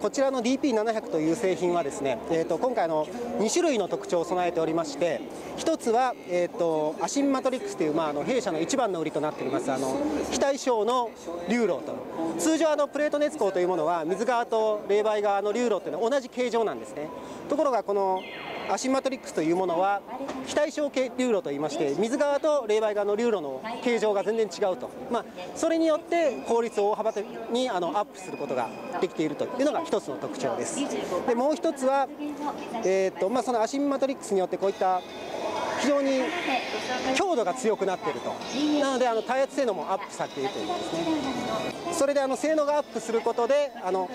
こちらの DP700 という製品はですね、今回2種類の特徴を備えておりまして、一つは、アシンマトリックスという、弊社の一番の売りとなっております非対称の流路と、通常プレート熱鋼というものは水側と冷媒側の流路というのは同じ形状なんですね。ところがこのアシンマトリックスというものは非対称流路といいまして、水側と冷媒側の流路の形状が全然違うと、それによって効率を大幅にアップすることができているというのが一つの特徴です。でもう一つは、そのアシンマトリックスによってこういった非常に強度が強くなっていると、なので耐圧性能もアップされているということですね。それで性能がアップすることで大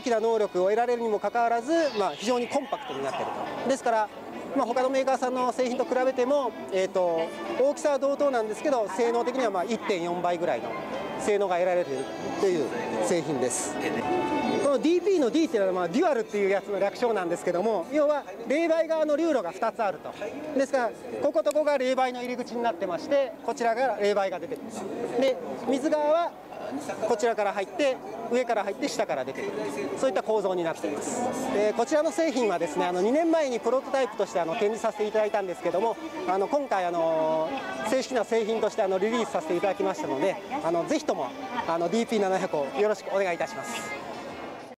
きな能力を得られるにもかかわらず、非常にコンパクトになっていると。ですから他のメーカーさんの製品と比べても、大きさは同等なんですけど、性能的には1.4 倍ぐらいの性能が得られるという製品です。この DP の D っていうのはデュアルっていうやつの略称なんですけども、要は冷媒側の流路が2つあると。ですからこことここが冷媒の入り口になってまして、こちらが冷媒が出てくると。で水側はこちらから入って上から入って下から出てくる、そういった構造になっています。こちらの製品はですね、2年前にプロトタイプとして展示させていただいたんですけども、今回正式な製品としてリリースさせていただきましたので、ぜひともDP700 をよろしくお願いいたします。